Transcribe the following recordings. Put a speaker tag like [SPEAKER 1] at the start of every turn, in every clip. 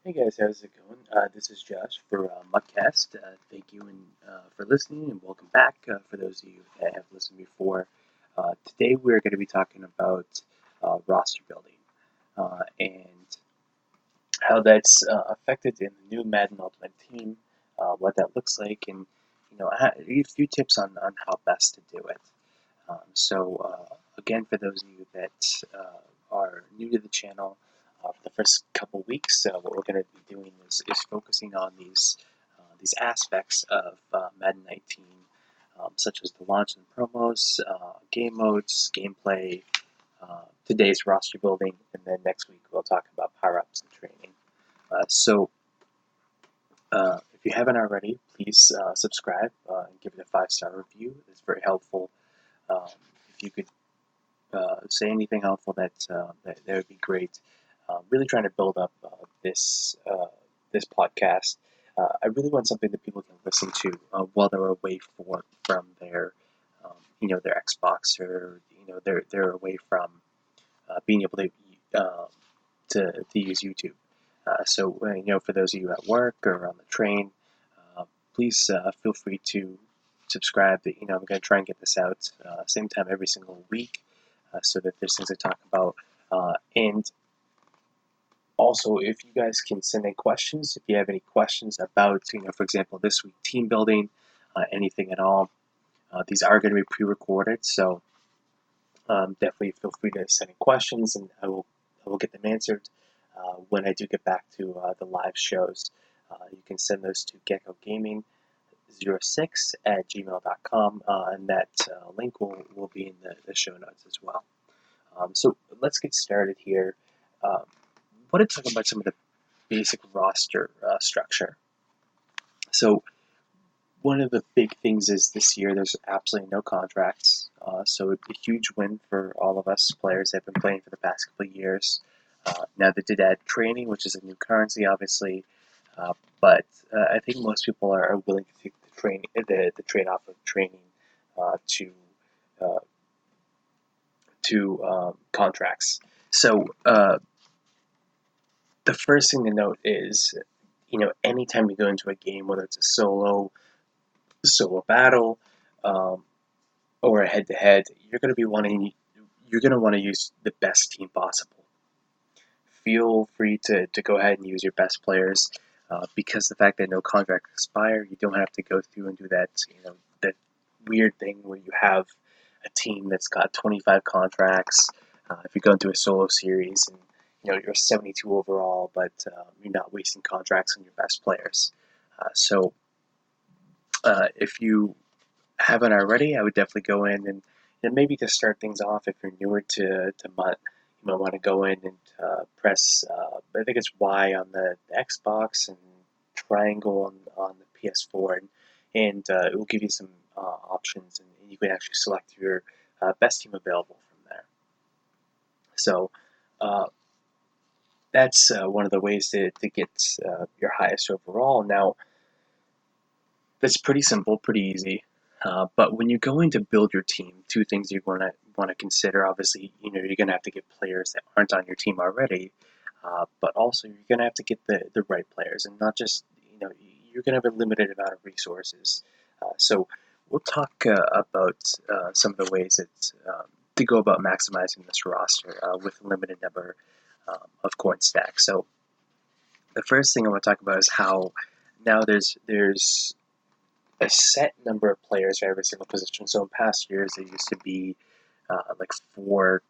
[SPEAKER 1] Hey guys, how's it going? This is Josh for Mudcast. Thank you for listening and welcome back. For those of you that have listened before, today we're going to be talking about roster building and how that's affected in the new Madden Ultimate Team, what that looks like, and a few tips on how best to do it. Again, for those of you that are new to the channel, for the first couple weeks, what we're going to be doing is focusing on these aspects of Madden 19, such as the launch and promos, game modes, gameplay, today's roster building, and then next week we'll talk about power-ups and training. If you haven't already, please subscribe and give it a 5-star review. It's very helpful. If you could say anything helpful, that would be great. Really trying to build up this podcast. I really want something that people can listen to while they're away from their Xbox, or they're away from being able to use YouTube. For those of you at work or on the train, please feel free to subscribe. I'm going to try and get this out same time every single week, so that there's things to talk about. And also, if you guys can send in questions, if you have any questions about, for example, this week team building, anything at all, these are going to be pre-recorded, so definitely feel free to send in questions, and I will get them answered when I do get back to the live shows. You can send those to geckogaming06@gmail.com, and that link will be in the show notes as well. So let's get started here. I want to talk about some of the basic roster structure. So one of the big things is this year there's absolutely no contracts. So it's a huge win for all of us players that have been playing for the past couple of years. Now they did add training, which is a new currency, obviously, but I think most people are willing to take the trade-off of training to contracts. So the first thing to note is, anytime you go into a game, whether it's a solo battle, or a head-to-head, you're going to want to use the best team possible. Feel free to go ahead and use your best players, because the fact that no contracts expire, you don't have to go through and do that weird thing where you have a team that's got 25 contracts. If you go into a solo series and you're 72 overall, but you're not wasting contracts on your best players. If you haven't already, I would definitely go in and maybe to start things off, if you're newer to MUT, you might want to go in and press, I think it's Y on the Xbox and triangle on the PS4, and it will give you some options, and you can actually select your best team available from there. So that's one of the ways to get your highest overall. Now, that's pretty simple, pretty easy. But when you go in to build your team, two things you're going to want to consider. Obviously, you're going to have to get players that aren't on your team already, but also you're going to have to get the right players, and not just, you're going to have a limited amount of resources. So we'll talk about some of the ways to go about maximizing this roster with a limited number of coin stacks. So the first thing I want to talk about is how now there's a set number of players for every single position. So in past years, there used to be like 4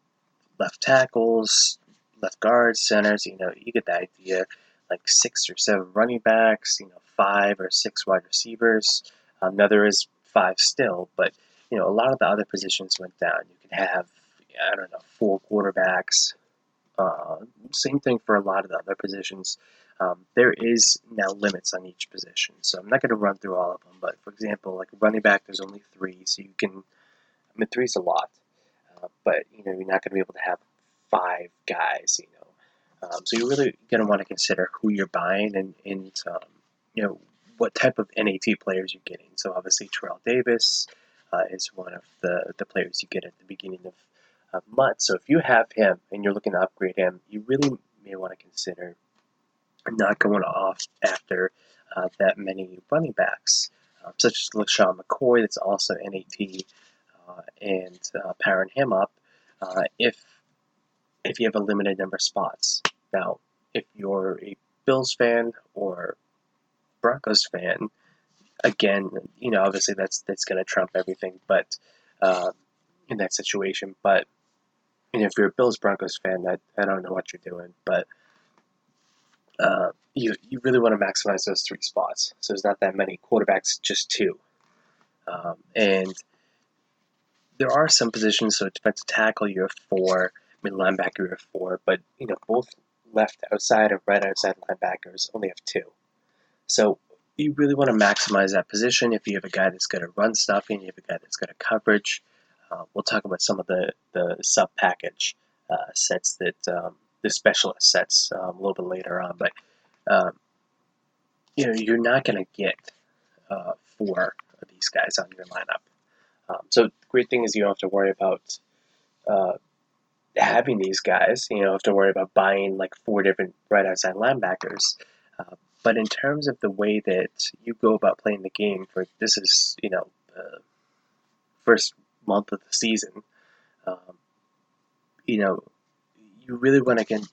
[SPEAKER 1] left tackles, left guards, centers. You get the idea. Like 6 or 7 running backs. 5 or 6 wide receivers. Now there is 5 still, but a lot of the other positions went down. You could have 4 quarterbacks. Same thing for a lot of the other positions. There is now limits on each position, so I'm not going to run through all of them, but for example, like running back, there's only 3, so you can, 3 is a lot, but you're not going to be able to have 5 guys, so you're really going to want to consider who you're buying and what type of NAT players you're getting. So obviously Terrell Davis is one of the players you get at the beginning of MUT. So if you have him and you're looking to upgrade him, you really may want to consider not going off after that many running backs, such as LaShawn McCoy, that's also NAT, and powering him up if you have a limited number of spots. Now, if you're a Bills fan or Broncos fan, again, obviously that's going to trump everything, but uh, in that situation. But if you're a Bills Broncos fan, I don't know what you're doing, but you really want to maximize those three spots. So there's not that many quarterbacks, just two. And there are some positions, so defensive tackle, you have four, middle linebacker, you have four, but both left outside and right outside linebackers only have two. So you really want to maximize that position. If you have a guy that's good at run stuffing, you have a guy that's good at coverage. We'll talk about some of the sub package sets that the specialist sets a little bit later on, but um, you're not going to get four of these guys on your lineup. So the great thing is you don't have to worry about uh, having these guys. You don't have to worry about buying like four different right outside linebackers. But in terms of the way that you go about playing the game, for this is the first month of the season, um, you really want to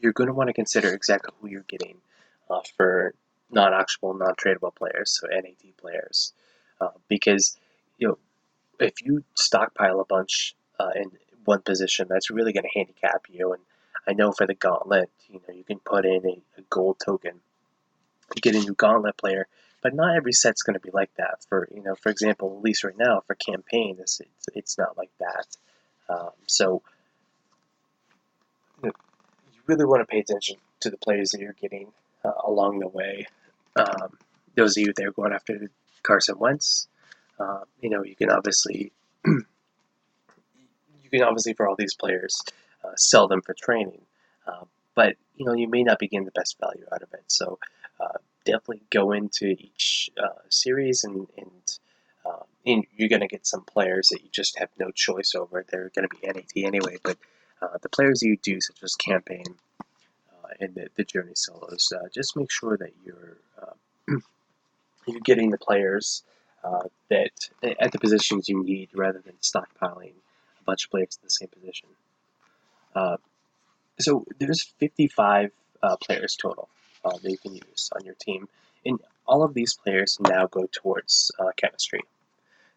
[SPEAKER 1] you're going to want to consider exactly who you're getting for non-auctionable, non-tradable players, so NAD players, because if you stockpile a bunch in one position, that's really going to handicap you. And I know for the gauntlet, you can put in a gold token to get a new gauntlet player, but not every set's going to be like that. For example, at least right now for campaign, it's not like that. So you really want to pay attention to the players that you're getting along the way. Those of you that are going after Carson Wentz, you can obviously for all these players sell them for training, but you may not be getting the best value out of it. So definitely go into each series and you're going to get some players that you just have no choice over. They're going to be NAT anyway, but the players that you do, such as campaign and the journey solos, just make sure that you're getting the players that at the positions you need rather than stockpiling a bunch of players in the same position. Uh, so there's 55 players total that you can use on your team, and all of these players now go towards chemistry.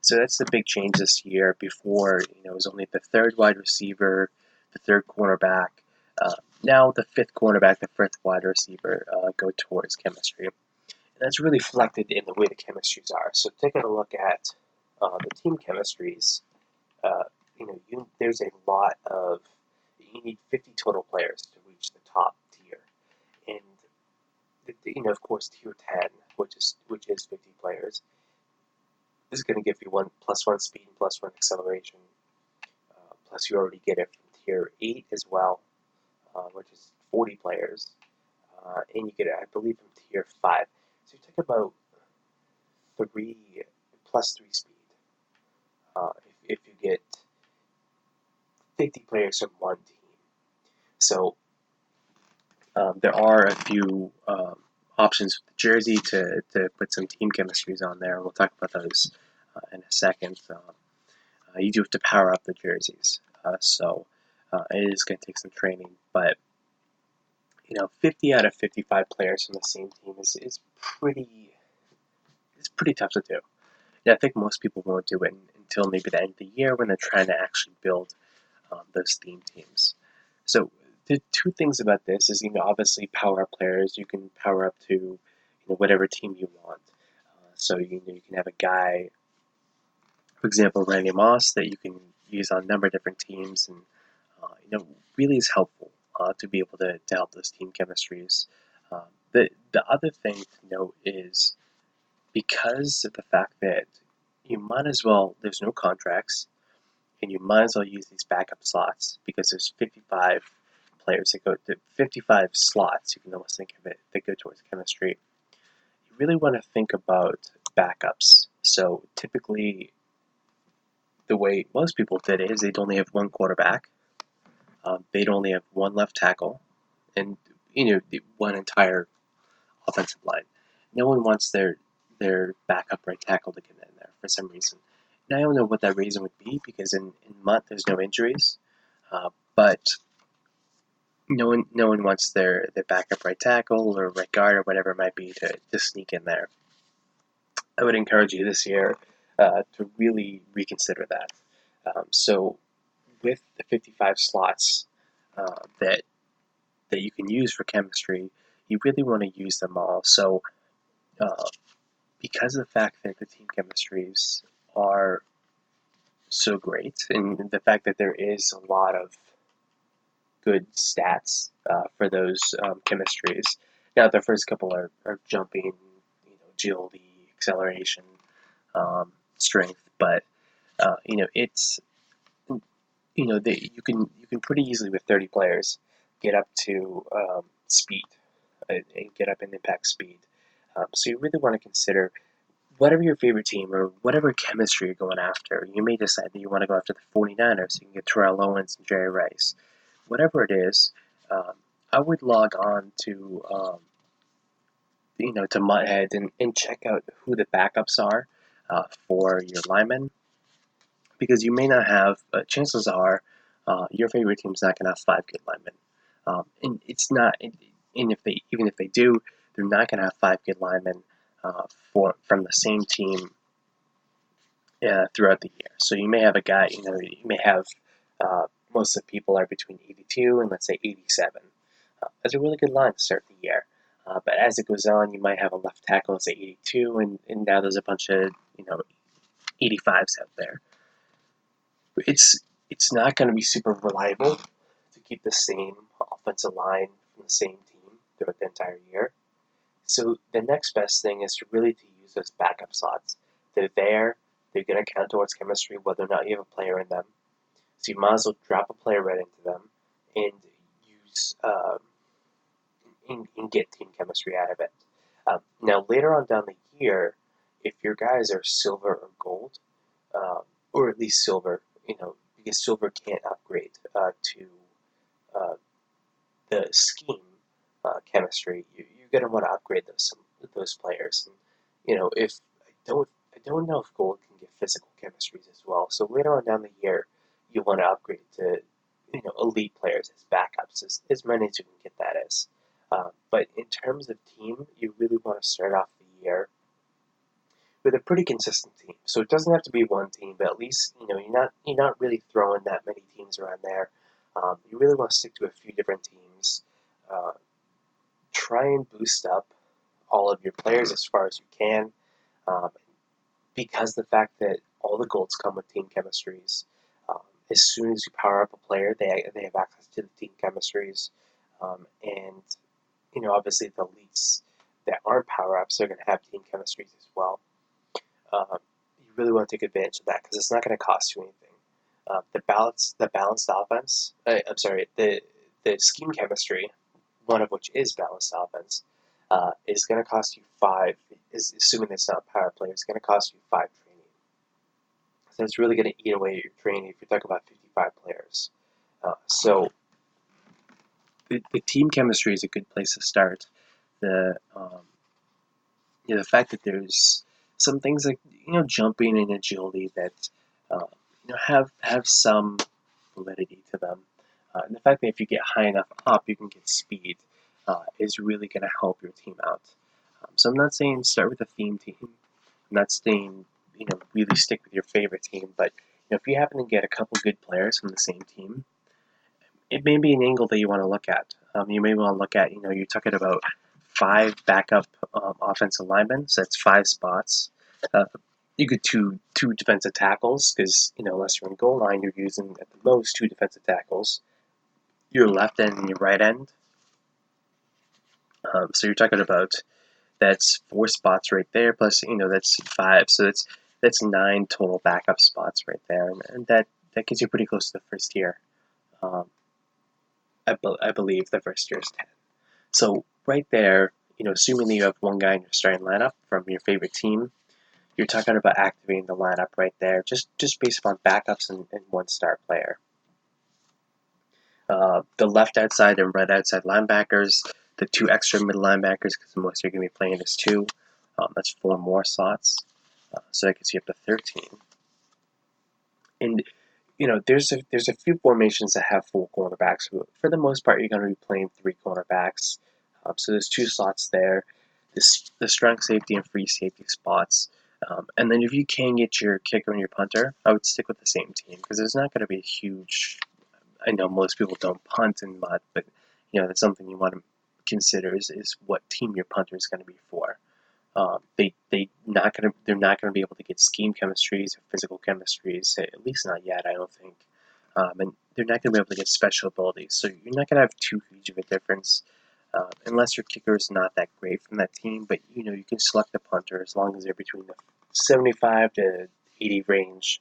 [SPEAKER 1] So that's the big change this year. Before, it was only the third wide receiver, the third cornerback. Now the fifth cornerback, the fifth wide receiver go towards chemistry. And that's really reflected in the way the chemistries are. So taking a look at the team chemistries, uh, there's a lot of, you need 50 total players to reach the top tier. And, of course, tier 10, which is 50 players, this is going to give you +1 speed and +1 acceleration. Plus, you already get it from tier 8 as well, which is 40 players. And you get it, I believe, from tier 5. So you take about 3 +3 speed if you get 50 players from one team. So there are a few options with the jersey to put some team chemistries on there. We'll talk about those in a second. You do have to power up the jerseys, so it is going to take some training. But 50 out of 55 players from the same team is pretty tough to do. Yeah, I think most people won't do it until maybe the end of the year when they're trying to actually build those theme teams. So the two things about this is, obviously power up players. You can power up to, whatever team you want. So you can have a guy, for example, Randy Moss, that you can use on a number of different teams, and really is helpful to be able to help those team chemistries. The other thing to note is, because of the fact that you might as well, there's no contracts, and you might as well use these backup slots, because there's 55 players that go to 55 slots, you can almost think of it, that go towards chemistry. You really want to think about backups. So typically, the way most people did it is they'd only have one quarterback, they'd only have one left tackle, and one entire offensive line. No one wants their backup right tackle to get in there for some reason. And I don't know what that reason would be because in Mutt there's no injuries, but no one wants their backup right tackle or right guard or whatever it might be to sneak in there. I would encourage you this year to really reconsider that. So with the 55 slots that you can use for chemistry, you really want to use them all. So uh, because of the fact that the team chemistries are so great, and the fact that there is a lot of good stats for those chemistries. Now, the first couple are jumping, agility, acceleration, strength, but it's you can pretty easily with 30 players get up to speed and get up in impact speed. So you really want to consider whatever your favorite team or whatever chemistry you're going after. You may decide that you want to go after the 49ers. You can get Terrell Owens and Jerry Rice. Whatever it is, I would log on to Mudhead and check out who the backups are for your linemen, because you may not have. Chances are, your favorite team's not going to have 5 good linemen, and it's not. And if they even if they do, they're not going to have 5 good linemen from the same team throughout the year. So you may have a guy. You may have most of the people are between 82 and let's say 87. That's a really good line to start the year. But as it goes on, you might have a left tackle that's at 82, and now there's a bunch of 85s out there. It's not going to be super reliable to keep the same offensive line from the same team throughout the entire year. So the next best thing is to use those backup slots. They're there. They're going to count towards chemistry whether or not you have a player in them. So you might as well drop a player right into them and use and get team chemistry out of it. Now later on down the year, if your guys are silver or gold, or at least silver, because silver can't upgrade to the scheme chemistry, you're going to want to upgrade those players. And if I don't know if gold can get physical chemistries as well. So later on down the year, you want to upgrade to elite players as backups, as many as you can get that as. But in terms of team, you really want to start off the year with a pretty consistent team. So it doesn't have to be one team, but at least you're not really throwing that many teams around there. You really want to stick to a few different teams. Try and boost up all of your players as far as you can, because the fact that all the golds come with team chemistries. As soon as you power up a player, they have access to the team chemistries, and obviously the elites that aren't power ups are going to have team chemistries as well. You really want to take advantage of that because it's not going to cost you anything. The balanced offense. I'm sorry, the scheme chemistry, one of which is balanced offense, is going to cost you 5. Assuming it's not a power play, it's going to cost you 5 training. So it's really going to eat away at your training if you're talking about 55 players. So the team chemistry is a good place to start. The fact that there's some things like jumping and agility that have some validity to them, and the fact that if you get high enough up, you can get speed is really going to help your team out. So I'm not saying start with a theme team. I'm not saying really stick with your favorite team, but if you happen to get a couple good players from the same team, it may be an angle that you want to look at. You may want to look at you're talking about 5 backup offensive linemen, so that's 5 spots. You could two defensive tackles because unless you're in goal line, you're using at the most 2 defensive tackles. Your left end and your right end. So you're talking about that's 4 spots right there, plus that's 5, so that's 9 total backup spots right there, and that gets you pretty close to the first year. I believe the first year is 10. So right there, assuming that you have one guy in your starting lineup from your favorite team, you're talking about activating the lineup right there, just based upon backups and 1 star player. The left outside and right outside linebackers, the 2 extra middle linebackers because most are going to be playing as 2. That's 4 more slots, so that gets you up to 13. And there's a few formations that have 4 cornerbacks. For the most part, you're going to be playing 3 cornerbacks. So there's 2 slots there. The strong safety and free safety spots. And then if you can get your kicker and your punter, I would stick with the same team because there's not going to be a huge. I know most people don't punt in mud, but that's something you want to consider is what team your punter is going to be for. They're not gonna be able to get scheme chemistries or physical chemistries, at least not yet, I don't think. And they're not gonna be able to get special abilities, so you're not gonna have too huge of a difference, unless your kicker is not that great from that team. But you can select the punter as long as they're between the 75 to 80 range.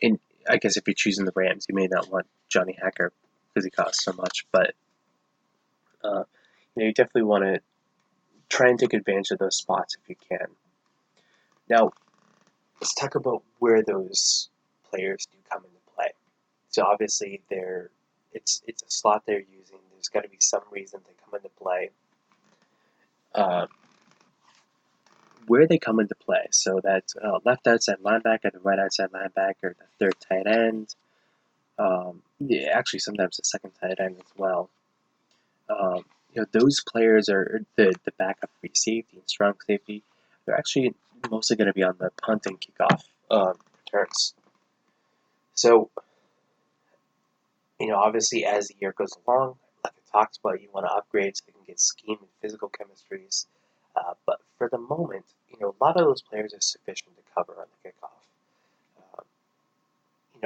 [SPEAKER 1] And I guess if you're choosing the Rams, you may not want Johnny Hacker because he costs so much, but you definitely want to try and take advantage of those spots if you can. Now, let's talk about where those players do come into play. So obviously, it's a slot they're using. There's got to be some reason they come into play. Where they come into play, so that's left outside linebacker, the right outside linebacker, the third tight end. Actually, sometimes the second tight end as well. Those players are the backup free safety and strong safety. They're actually mostly going to be on the punt and kickoff returns. So, obviously as the year goes along, like I talked about, you want to upgrade so they can get scheme and physical chemistries. But for the moment, a lot of those players are sufficient to cover on the kickoff.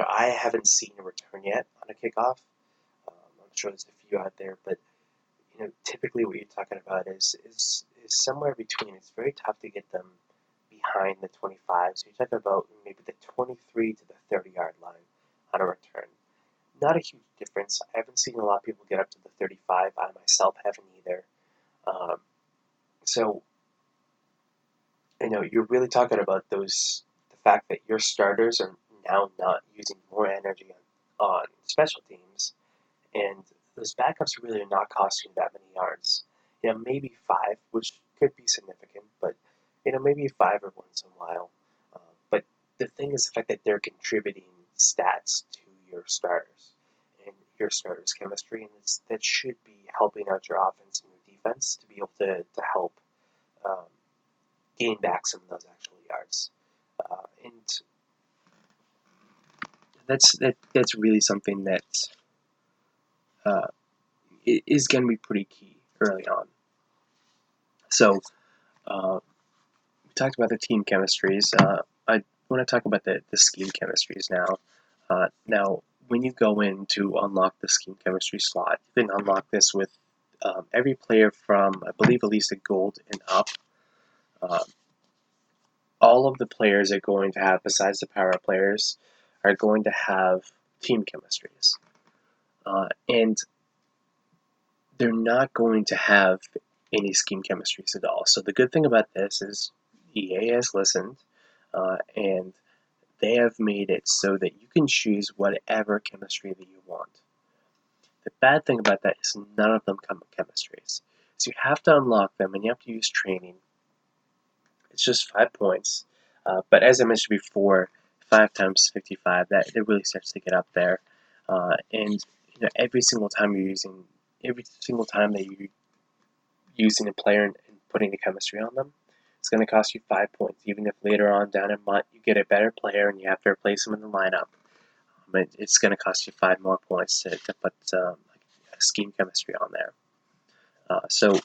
[SPEAKER 1] I haven't seen a return yet on a kickoff. I'm sure there's a few out there, but typically what you're talking about is somewhere between. It's very tough to get them behind the 25. So you're talking about maybe the 23 to the 30-yard line on a return. Not a huge difference. I haven't seen a lot of people get up to the 35. I myself haven't either. So you're really talking about the fact that your starters are now not using more energy on special teams, and those backups really are not costing that many yards. Maybe 5, which could be significant, but maybe 5 every once in a while. But the thing is the fact that they're contributing stats to your starters and your starters' chemistry, and that should be helping out your offense and your defense to be able to help gain back some of those actual yards. And that's really something that is going to be pretty key early on. So we talked about the team chemistries. I want to talk about the scheme chemistries now. Now, when you go in to unlock the scheme chemistry slot, you can unlock this with every player from, I believe, at least a gold and up. All of the players are going to have, besides the power players, are going to have team chemistries. And they're not going to have any scheme chemistries at all. So the good thing about this is EA has listened, and they have made it so that you can choose whatever chemistry that you want. The bad thing about that is none of them come with chemistries. So you have to unlock them, and you have to use training. It's just 5 points. But as I mentioned before, 5 times 55, that it really starts to get up there. And every single time that you're using a player and putting the chemistry on them, it's going to cost you 5 points. Even if later on down in month you get a better player and you have to replace them in the lineup, it's going to cost you 5 more points to put a scheme chemistry on there. So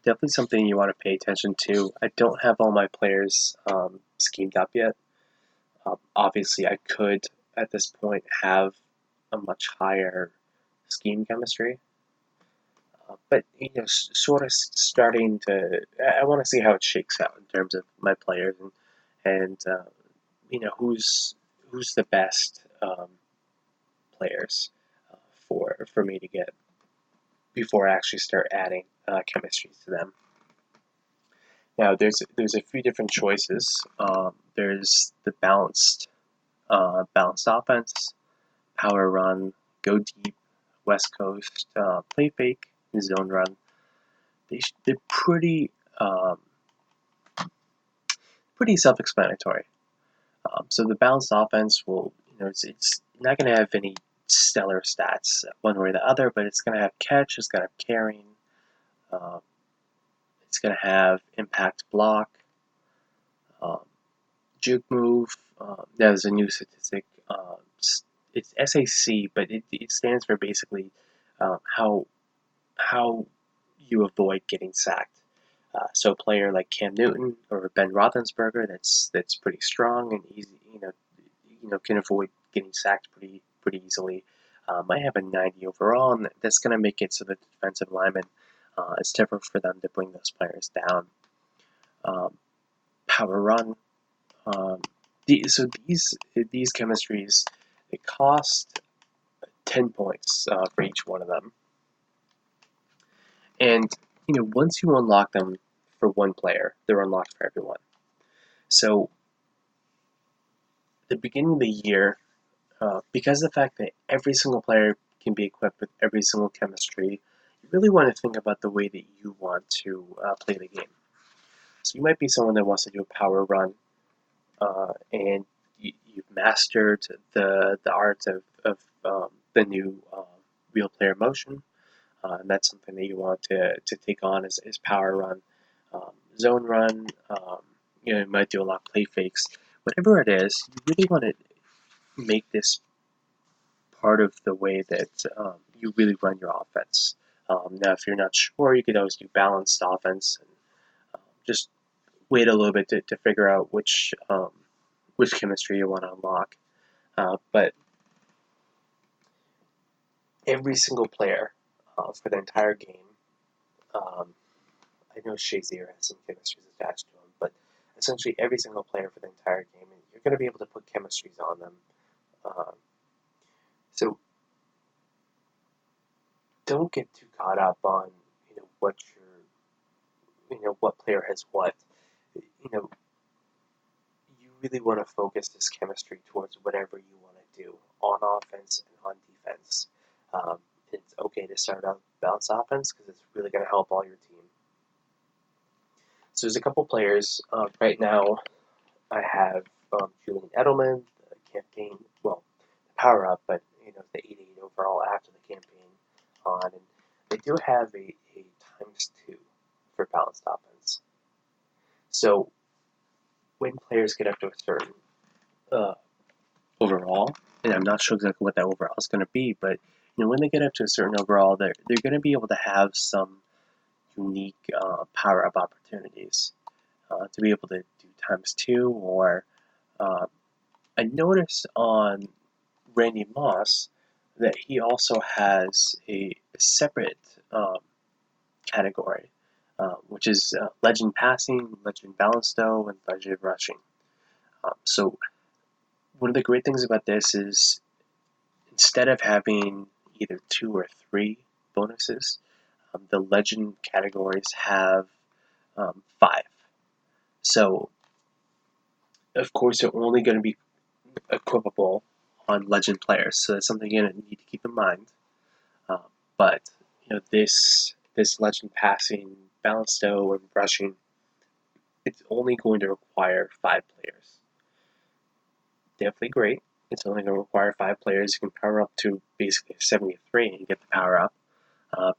[SPEAKER 1] definitely something you want to pay attention to. I don't have all my players schemed up yet. Obviously, I could at this point have a much higher scheme chemistry. But sort of starting to, I want to see how it shakes out in terms of my players and who's the best players for me to get before I actually start adding chemistries to them. Now there's a few different choices. There's the balanced offense, power run, go deep, West Coast, play fake, zone run. They're pretty self-explanatory. So the balanced offense will, it's not going to have any stellar stats one way or the other, but it's going to have catch, it's going to have carrying, it's going to have impact block, juke move. There's a new statistic. It's SAC, but it stands for basically how you avoid getting sacked. So a player like Cam Newton or Ben Roethlisberger, that's pretty strong and easy, can avoid getting sacked pretty easily. Might have a 90 overall, and that's going to make it so the defensive linemen, it's tougher for them to bring those players down. Power run. So these chemistries, they cost 10 points for each one of them. And once you unlock them for one player, they're unlocked for everyone. So the beginning of the year, because of the fact that every single player can be equipped with every single chemistry, you really want to think about the way that you want to play the game. So you might be someone that wants to do a power run, and you've mastered the art of the new real player motion, and that's something that you want to take on is power run, zone run. You might do a lot of play fakes. Whatever it is, you really want to make this part of the way that you really run your offense. Now, if you're not sure, you could always do balanced offense and just wait a little bit to figure out which chemistry you want to unlock. But every single player for the entire game, I know Shazier has some chemistries attached to him, but essentially every single player for the entire game, and you're going to be able to put chemistries on them. So don't get too caught up on what player has what. You really want to focus this chemistry towards whatever you want to do on offense and on defense. It's okay to start out balanced offense because it's really going to help all your team. So there's a couple players right now. I have Julian Edelman, the campaign, well, the power up, but the 88 overall after the campaign on, and they do have a ×2 for balanced offense. So when players get up to a certain overall, and I'm not sure exactly what that overall is going to be, but when they get up to a certain overall, they're going to be able to have some unique power-up opportunities to be able to do ×2, or I noticed on Randy Moss that he also has a separate category, which is legend passing, legend balanced and legend rushing. So one of the great things about this is instead of having either 2 or 3 bonuses, the legend categories have 5. So, of course, they're only going to be equipable on legend players, so that's something you're going to need to keep in mind. But this legend passing, balanced and rushing, it's only going to require 5 players. Definitely great. It's only going to require 5 players. You can power up to basically a 73 and get the power up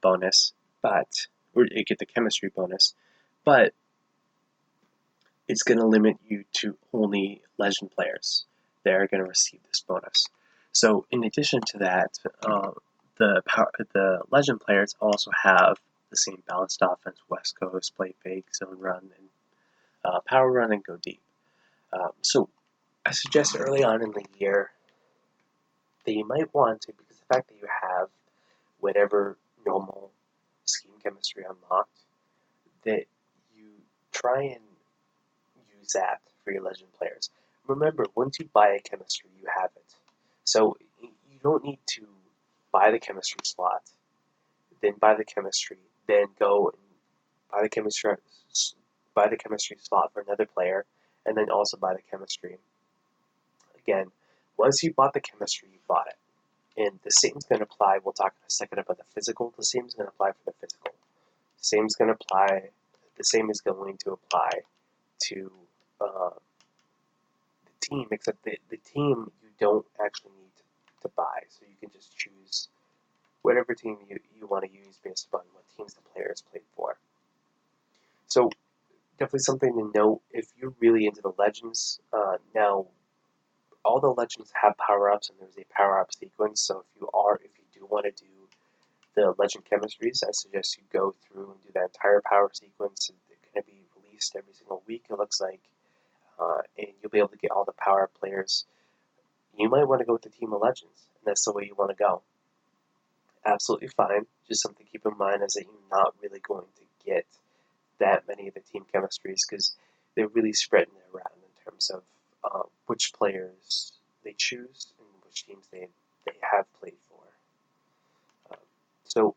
[SPEAKER 1] bonus, or you get the chemistry bonus, but it's going to limit you to only legend players that are going to receive this bonus. So in addition to that, the legend players also have the same balanced offense, West Coast, play fake, zone run, and power run, and go deep. So I suggest early on in the year that you might want to, because the fact that you have whatever normal scheme chemistry unlocked, that you try and use that for your legend players. Remember, once you buy a chemistry, you have it. So you don't need to buy the chemistry slot, then buy the chemistry, then go and buy the chemistry slot for another player, and then also buy the chemistry. Again, once you bought the chemistry, you bought it. And the same is going to apply. We'll talk in a second about the physical. The same is going to apply for the physical. The same is going to apply. The same is going to apply to the team, except the team you don't actually need to buy. So you can just choose whatever team you want to use based upon what teams the players played for. So definitely something to note if you're really into the legends. Now, all the legends have power-ups, and there's a power-up sequence. So if you do want to do the legend chemistries, I suggest you go through and do that entire power sequence. They're going to be released every single week, it looks like, and you'll be able to get all the power-up players. You might want to go with the team of legends, and that's the way you want to go. Absolutely fine. Just something to keep in mind is that you're not really going to get that many of the team chemistries because they're really spreading it around in terms of which players they choose and which teams they have played for. So,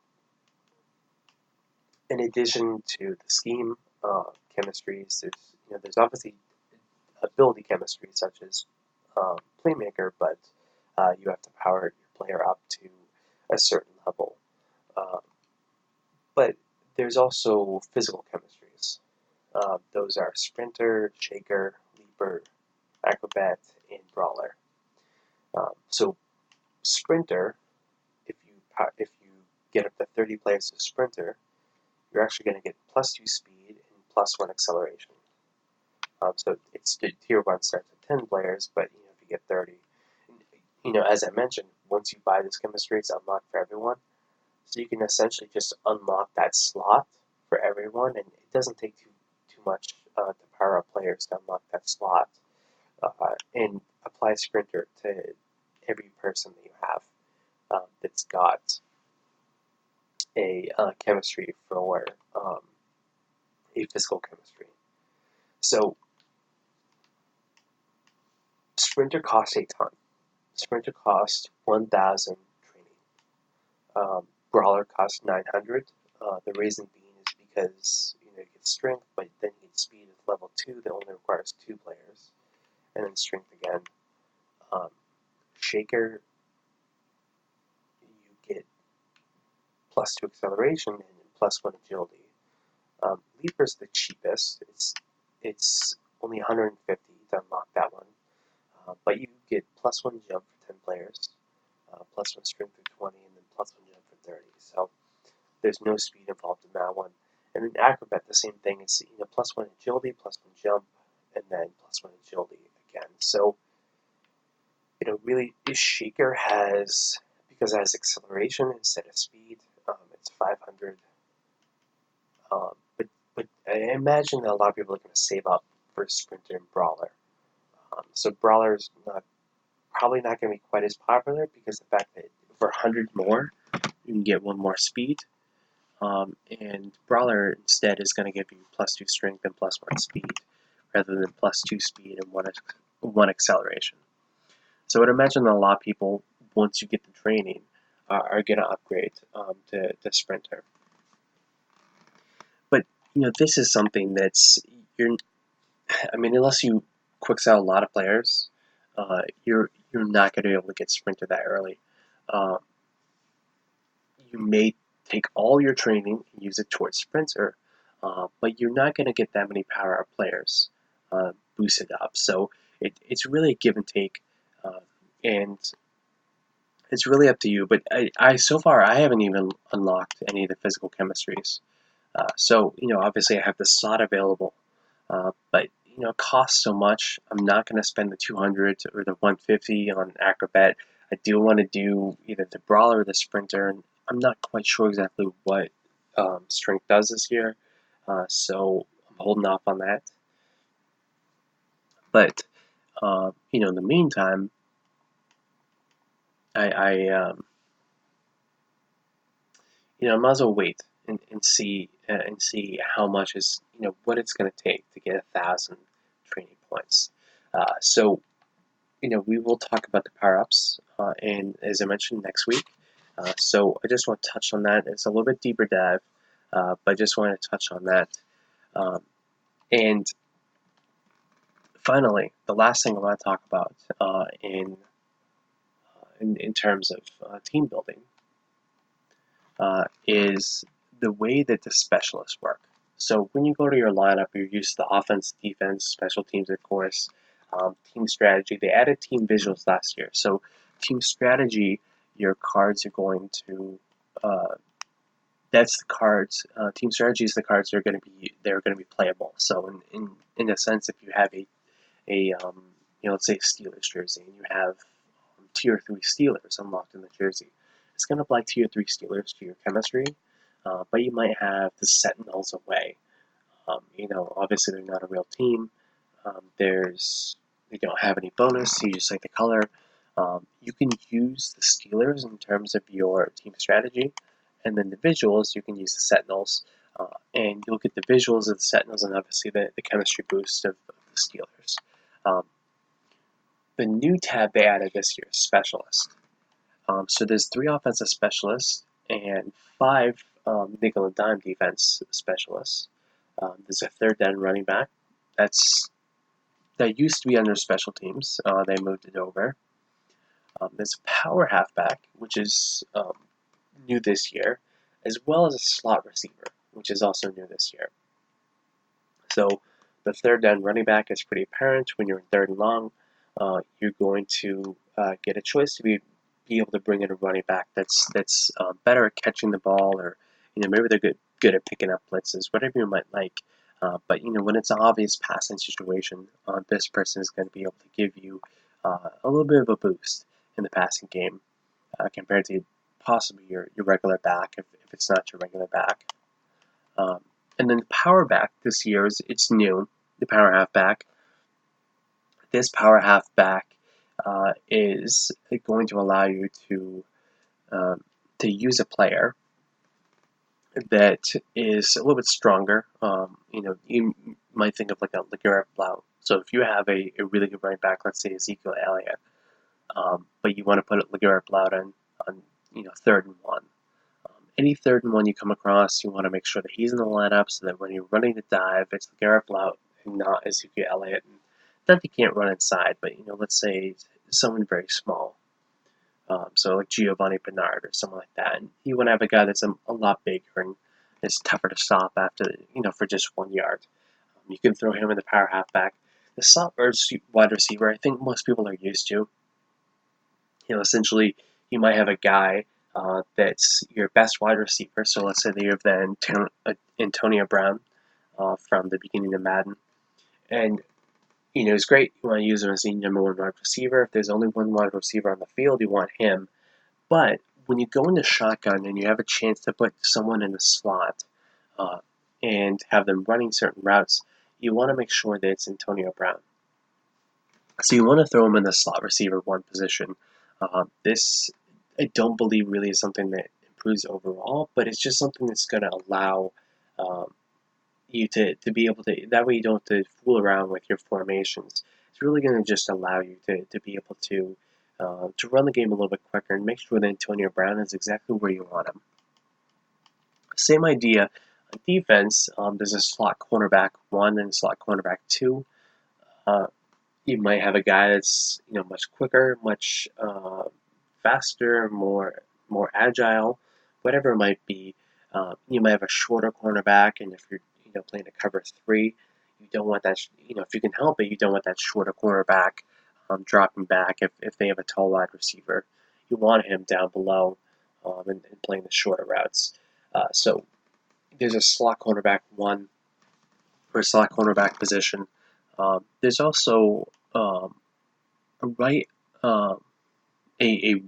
[SPEAKER 1] in addition to the scheme chemistries, there's obviously ability chemistry such as playmaker, but you have to power your player up to a certain level. But there's also physical chemistries. Those are sprinter, shaker, leaper, acrobat, and brawler. So sprinter, if you get up to 30 players of sprinter, you're actually going to get +2 speed and +1 acceleration. So it's tier 1 starts at 10 players, but if you get 30, as I mentioned, once you buy this chemistry, it's unlocked for everyone. So you can essentially just unlock that slot for everyone, and it doesn't take too much to power up players to unlock that slot and apply sprinter to every person that you have that's got a chemistry for a physical chemistry. So sprinter costs a ton. Sprinter costs 1,000 training. Brawler costs 900. The reason being is because you get strength, but then you get speed at level 2 that only requires 2 players, and then strength again. Shaker, you get +2 acceleration and +1 agility. Leaper's the cheapest. It's only 150 to unlock that one, but you get +1 jump for 10 players, +1 strength for 20, and then +1 jump for 30. So there's no speed involved in that one. And then acrobat, the same thing. It's +1 agility, +1 jump, and then +1 agility again. So really, shaker has, because it has acceleration instead of speed, it's 500. But I imagine that a lot of people are going to save up for sprinter and brawler. So brawler is probably not going to be quite as popular because of the fact that for 100 more, you can get 1 more speed. And brawler instead is going to give you +2 strength and +1 speed, rather than +2 speed and 1 acceleration. So I'd imagine that a lot of people, once you get the training, are going to upgrade to sprinter. But this is something that's unless you quick sell a lot of players, you're not going to be able to get sprinter that early. You may take all your training and use it towards sprinter, but you're not going to get that many power up players boosted up. So it's really a give and take, and it's really up to you. But I so far I haven't even unlocked any of the physical chemistries. So obviously I have the slot available, but it costs so much. I'm not going to spend the 200 or the 150 on acrobat. I do want to do either the brawler or the sprinter, and I'm not quite sure exactly what strength does this year, so I'm holding off on that. But in the meantime, I might as well wait and see how much is what it's going to take to get 1,000 training points. So we will talk about the power-ups, and as I mentioned, next week. So I just want to touch on that. It's a little bit deeper dive, but I just wanted to touch on that. And finally, the last thing I want to talk about in in terms of team building is the way that the specialists work. So when you go to your lineup, you're used to the offense, defense, special teams, of course, team strategy. They added team visuals last year. So team strategy, your cards are going to that's the cards. Team strategy is the cards that are going to be playable. So in a sense, if you have a let's say Steelers jersey and you have tier 3 Steelers unlocked in the jersey, it's going to apply tier 3 Steelers to your chemistry, but you might have the Sentinels away. Obviously they're not a real team. They don't have any bonus. You just like the color. You can use the Steelers in terms of your team strategy, and then the visuals you can use the Sentinels, and you'll get the visuals of the Sentinels and obviously the chemistry boost of the Steelers. The new tab they added this year is Specialist. So there's 3 offensive specialists and 5 nickel and dime defense specialists. There's a third down running back. That used to be under special teams. They moved it over. There's a power halfback, which is new this year, as well as a slot receiver, which is also new this year. So the third down running back is pretty apparent. When you're in third and long, you're going to get a choice to be able to bring in a running back that's better at catching the ball, or maybe they're good at picking up blitzes, whatever you might like. But when it's an obvious passing situation, this person is going to be able to give you a little bit of a boost in the passing game compared to possibly your regular back if it's not your regular back. And then the power back this year it's new. The power halfback. This power halfback is going to allow you to use a player that is a little bit stronger. You might think of like a LeGarrette Blount. So if you have a really good running back, let's say Ezekiel Elliott, but you want to put LeGarrette Blount on third and 1. Any third and 1 you come across, you want to make sure that he's in the lineup so that when you're running the dive, it's LeGarrette Blount and not Ezekiel Elliott. And not that he can't run inside, but let's say someone very small. So like Giovanni Bernard or someone like that. And you want to have a guy that's a lot bigger and is tougher to stop after, for just 1 yard. You can throw him in the power halfback. The slot wide receiver, I think most people are used to. Essentially, you might have a guy that's your best wide receiver. So let's say that you have the Antonio Brown from the beginning of Madden. And it's great. You want to use him as the number 1 wide receiver. If there's only 1 wide receiver on the field, you want him. But when you go into shotgun and you have a chance to put someone in the slot and have them running certain routes, you want to make sure that it's Antonio Brown. So you want to throw him in the slot receiver 1 position. This, I don't believe, really is something that improves overall, but it's just something that's going to allow you to be able to, that way you don't have to fool around with your formations. It's really going to just allow you to be able to run the game a little bit quicker and make sure that Antonio Brown is exactly where you want him. Same idea on defense. There's a slot cornerback 1 and a slot cornerback 2. You might have a guy that's much quicker, much faster, more agile, whatever it might be. You might have a shorter cornerback, and if you're playing a cover 3, you don't want that. If you can help it, you don't want that shorter cornerback dropping back if they have a tall wide receiver. You want him down below and playing the shorter routes. So there's a slot cornerback 1 or a slot cornerback position. There's also a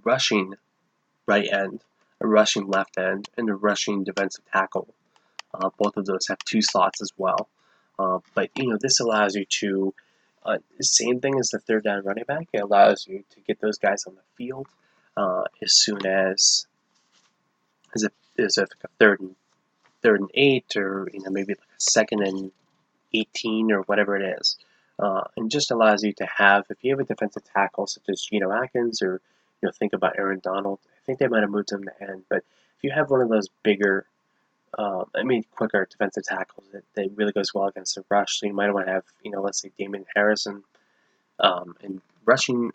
[SPEAKER 1] rushing right end, a rushing left end, and a rushing defensive tackle. Both of those have 2 slots as well. But this allows you to, same thing as the third down running back. It allows you to get those guys on the field as soon as there's a third and 8, or maybe like a 2nd and 18 or whatever it is. And just allows you to have, if you have a defensive tackle such as Geno Atkins, or think about Aaron Donald, I think they might have moved him to end, but if you have one of those bigger, quicker defensive tackles that really goes well against the rush, so you might want to have, let's say Damon Harrison, and rushing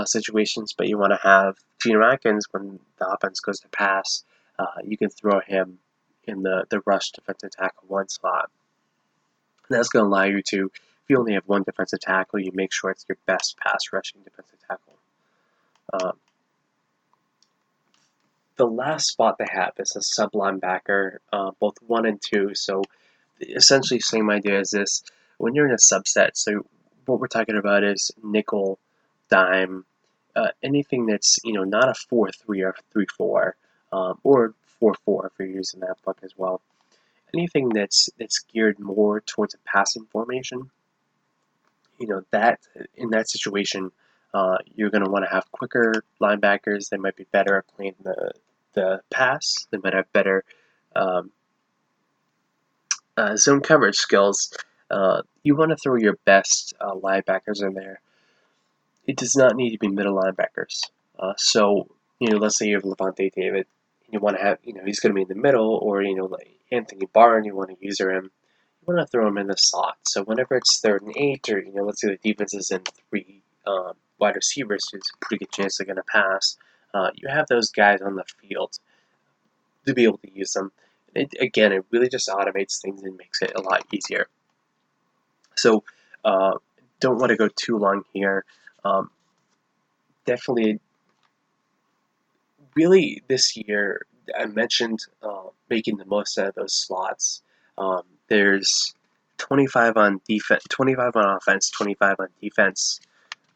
[SPEAKER 1] situations, but you want to have Gene Atkins when the offense goes to pass. You can throw him in the rush defensive tackle 1 slot. And that's going to allow you to, if you only have one defensive tackle, you make sure it's your best pass rushing defensive tackle. The last spot they have is a sub linebacker, both 1 and 2. So essentially, same idea as this. When you're in a subset, so what we're talking about is nickel, dime, anything that's not a 4-3 or 3-4, or 4-4 if you're using that book as well. Anything that's geared more towards a passing formation, that in that situation, you're going to want to have quicker linebackers. They might be better at playing the pass. They might have better zone coverage skills. You want to throw your best linebackers in there. It does not need to be middle linebackers. So, let's say you have Levante David, and you want to have, he's going to be in the middle, or, like Anthony Barr, you want to user him. You want to throw him in the slot. So whenever it's 3rd and 8, or, let's say the defense is in 3 wide receivers, there's a pretty good chance they're going to pass. You have those guys on the field to be able to use them. It really just automates things and makes it a lot easier. So, don't want to go too long here. Definitely, really this year, I mentioned making the most out of those slots. There's 25 on defense, 25 on offense, 25 on defense,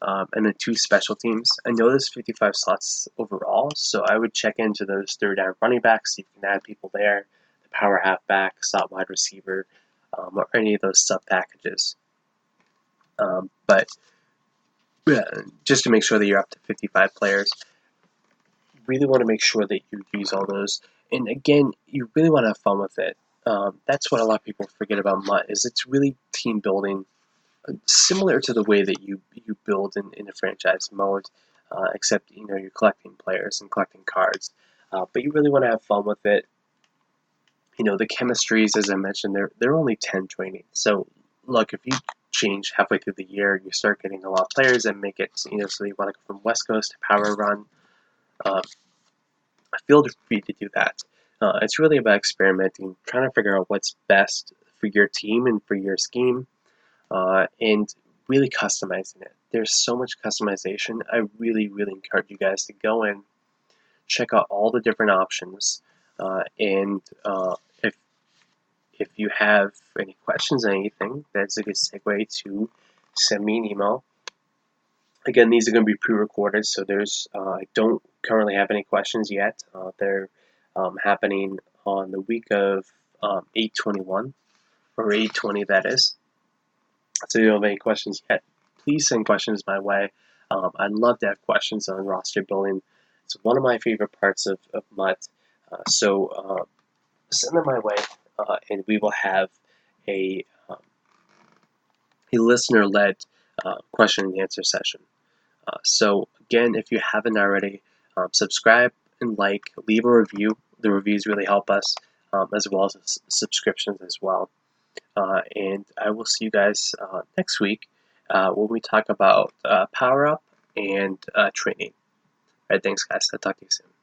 [SPEAKER 1] and then 2 special teams. I know there's 55 slots overall, so I would check into those 3rd down running backs, see if you can add people there, the power halfback, slot wide receiver, or any of those sub packages. But yeah, just to make sure that you're up to 55 players, really want to make sure that you use all those. And again, you really want to have fun with it. That's what a lot of people forget about MUT, is it's really team building, similar to the way that you build in a franchise mode, except you're collecting players and collecting cards. But you really want to have fun with it. The chemistries, as I mentioned, they're only 10 training. So look, if you change halfway through the year, you start getting a lot of players and make it so you want to go from West Coast to Power Run. Feel free to do that. It's really about experimenting, trying to figure out what's best for your team and for your scheme, and really customizing it. There's so much customization. I really, really encourage you guys to go in, check out all the different options, and if you have any questions on anything, that's a good segue to send me an email. Again, these are going to be pre-recorded, so I don't currently have any questions yet. They're happening on the week of 8/21, or 8/20 that is. So if you don't have any questions yet, please send questions my way. I'd love to have questions on roster building. It's one of my favorite parts of MUT. So send them my way, and we will have a listener-led question and answer session. So again, if you haven't already, subscribe and leave a review. The reviews really help us, as well as subscriptions as well. And I will see you guys next week when we talk about power up and training. All right, thanks guys. I'll talk to you soon.